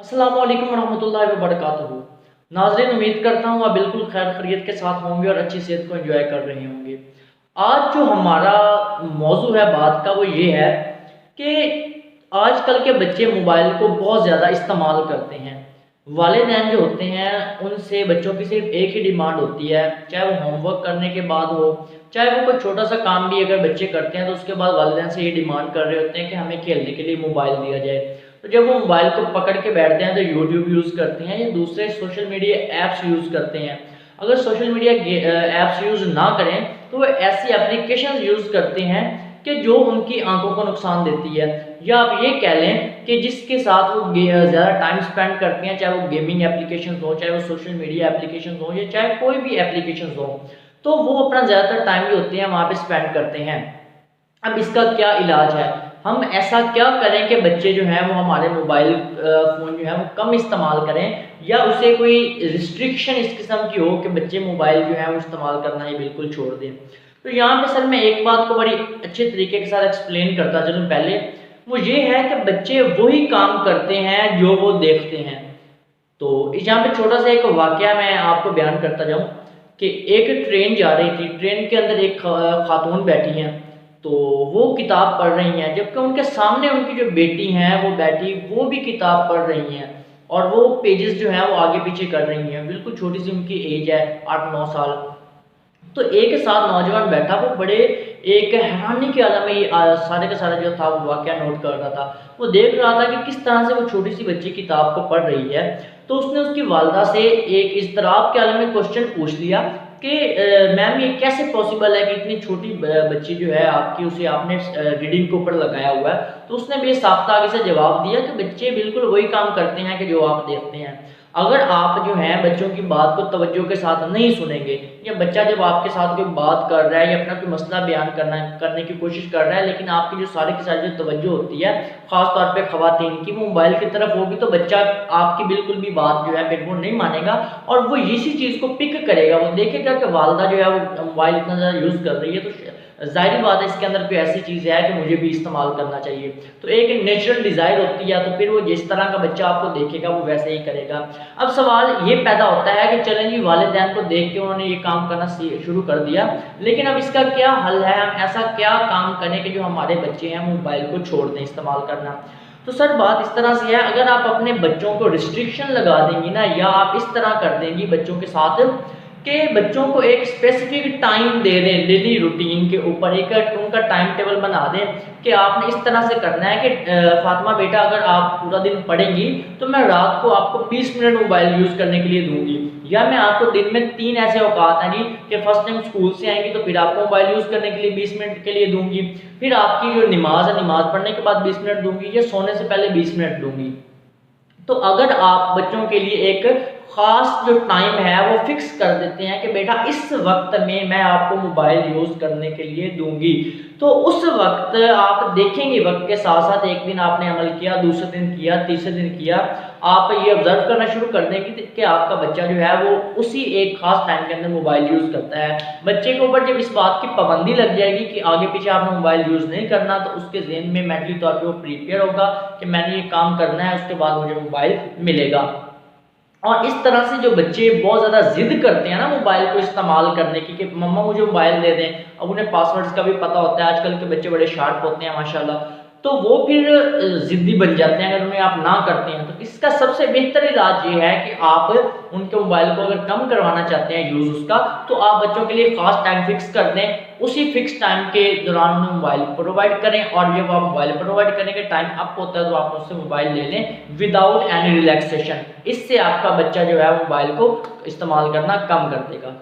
अस्सलाम वालेकुम रहमतुल्लाहि व बरकातहू। नाज़रीन, उम्मीद करता हूँ आप बिल्कुल खैर खैरियत के साथ होंगे और अच्छी सेहत को एंजॉय कर रहे होंगे। आज जो हमारा मौजू है बात का वो ये है कि आजकल के बच्चे मोबाइल को बहुत ज़्यादा इस्तेमाल करते हैं। वालिदैन जो होते हैं उनसे बच्चों की सिर्फ एक ही डिमांड होती है, चाहे वो होमवर्क करने के बाद हो, चाहे वो कोई छोटा सा काम भी अगर बच्चे करते हैं तो उसके बाद वालिदैन से ये डिमांड कर रहे होते हैं कि हमें खेलने के लिए मोबाइल दिया जाए। तो जब वो मोबाइल को पकड़ के बैठते हैं तो यूट्यूब यूज़ करते हैं या दूसरे सोशल मीडिया ऐप्स यूज़ करते हैं। अगर सोशल मीडिया ऐप्स यूज़ ना करें तो वो ऐसी एप्लीकेशंस यूज़ करते हैं कि जो उनकी आंखों को नुकसान देती है, या आप ये कह लें कि जिसके साथ वो ज़्यादा टाइम स्पेंड करते हैं, चाहे वो गेमिंग एप्लीकेशंस हो, चाहे वो सोशल मीडिया एप्लीकेशंस हो, या चाहे कोई भी एप्लीकेशंस हो, तो वो अपना ज़्यादातर टाइम जो होते हैं वहाँ पे स्पेंड करते हैं। अब इसका क्या इलाज है? हम ऐसा क्या करें कि बच्चे जो हैं वो हमारे मोबाइल फ़ोन जो है वो कम इस्तेमाल करें, या उसे कोई रिस्ट्रिक्शन इस किस्म की हो कि बच्चे मोबाइल जो है वो इस्तेमाल करना ही बिल्कुल छोड़ दें। तो यहाँ पे सर मैं एक बात को बड़ी अच्छे तरीके के साथ एक्सप्लेन करता चलूँ। पहले वो ये है कि बच्चे वही काम करते हैं जो वो देखते हैं। तो यहाँ पे छोटा सा एक वाकया मैं आपको बयान करता जाऊँ कि एक ट्रेन जा रही थी, ट्रेन के अंदर एक खातून बैठी हैं, तो वो किताब पढ़ रही हैं, जबकि उनके सामने उनकी जो बेटी हैं वो बैठी, वो भी किताब पढ़ रही हैं और वो पेजेस जो हैं वो आगे पीछे कर रही हैं। बिल्कुल छोटी सी उनकी एज है, 8-9 साल। तो एक साथ नौजवान बैठा, वो बड़े एक हैरानी के आलम में ये सारे का सारा जो था वो वाकया नोट कर रहा था। वो देख रहा था कि किस तरह से वो छोटी सी बच्ची किताब को पढ़ रही है। तो उसने उसकी वालदा से एक इज़्तिराब के आलम में क्वेश्चन पूछ लिया कि मैम ये कैसे पॉसिबल है कि इतनी छोटी बच्ची जो है आपकी, उसे आपने रीडिंग के ऊपर लगाया हुआ है। तो उसने बेसाख्ता आगे से जवाब दिया कि बच्चे बिल्कुल वही काम करते हैं कि जो आप देखते हैं। अगर आप जो हैं बच्चों की बात को तवज्जो के साथ नहीं सुनेंगे, या बच्चा जब आपके साथ कोई बात कर रहा है या अपना कोई मसला बयान करने की कोशिश कर रहा है, लेकिन आपकी जो सारी की सारी जो तवज्जो होती है ख़ास तौर पे ख़वातीन की, वो मोबाइल की तरफ होगी, तो बच्चा आपकी बिल्कुल भी बात जो है फिर वो नहीं मानेगा और वो इसी चीज़ को पिक करेगा। वो देखेगा कि वालदा जो है वो मोबाइल इतना ज़्यादा यूज़ कर रही है, तो ज़ाहिर बात है इसके अंदर कोई ऐसी चीज़ है कि मुझे भी इस्तेमाल करना चाहिए। तो एक नेचुरल डिज़ायर होती है, तो फिर वो जिस तरह का बच्चा आपको देखेगा वो वैसे ही करेगा। अब सवाल ये पैदा होता है कि चलें जी, वालिदैन को देख के उन्होंने ये काम करना शुरू कर दिया, लेकिन अब इसका क्या हल है? हम ऐसा क्या काम करें कि जो हमारे बच्चे हैं मोबाइल को छोड़ दें इस्तेमाल करना? तो सर बात इस तरह से है, अगर आप अपने बच्चों को रिस्ट्रिक्शन लगा देंगी ना, या आप इस तरह कर देंगी बच्चों के साथ कि बच्चों को एक स्पेसिफिक टाइम दे दें, डेली रूटीन के ऊपर एक उनका टाइम टेबल बना दें कि आपने इस तरह से करना है कि फातिमा बेटा, अगर आप पूरा दिन पढ़ेंगी तो मैं रात को आपको 20 मिनट मोबाइल यूज़ करने के लिए दूंगी, या मैं आपको दिन में 3 ऐसे औकात हैं जी कि फर्स्ट टाइम स्कूल से आएंगी तो फिर आपको मोबाइल यूज़ करने के लिए 20 मिनट के लिए दूंगी, फिर आपकी जो नमाज है नमाज पढ़ने के बाद 20 मिनट दूंगी, या सोने से पहले 20 मिनट दूंगी। तो अगर आप बच्चों के लिए एक ख़ास जो टाइम है वो फिक्स कर देते हैं कि बेटा इस वक्त में मैं आपको मोबाइल यूज़ करने के लिए दूंगी, तो उस वक्त आप देखेंगे वक्त के साथ साथ एक दिन आपने अमल किया, दूसरे दिन किया, तीसरे दिन किया, आप ये ऑब्जर्व करना शुरू कर देंगे कि आपका बच्चा जो है वो उसी एक खास टाइम के अंदर मोबाइल यूज़ करता है। बच्चे के ऊपर जब इस बात की पाबंदी लग जाएगी कि आगे पीछे आपने मोबाइल यूज़ नहीं करना, तो उसके ज़हन में मेंटली तौर पर वो प्रिपेयर होगा कि मैंने ये काम करना है, उसके बाद मुझे मोबाइल मिलेगा। और इस तरह से जो बच्चे बहुत ज़्यादा ज़िद करते हैं ना मोबाइल को इस्तेमाल करने की कि मम्मा मुझे मोबाइल दे दें, अब उन्हें पासवर्ड्स का भी पता होता है, आजकल के बच्चे बड़े शार्प होते हैं माशाल्लाह, तो वो फिर ज़िद्दी बन जाते हैं अगर उन्हें आप ना करते हैं। तो इसका सबसे बेहतर इलाज ये है कि आप उनके मोबाइल को अगर कम करवाना चाहते हैं यूज़ उसका, तो आप बच्चों के लिए ख़ास टाइम फिक्स कर दें, उसी फिक्स टाइम के दौरान उन्हें मोबाइल प्रोवाइड करें, और जब आप मोबाइल प्रोवाइड करने के टाइम अप होता है तो आप उससे मोबाइल ले लें विदाउट एनी रिलैक्सेशन। इससे आपका बच्चा जो है मोबाइल को इस्तेमाल करना कम कर देगा।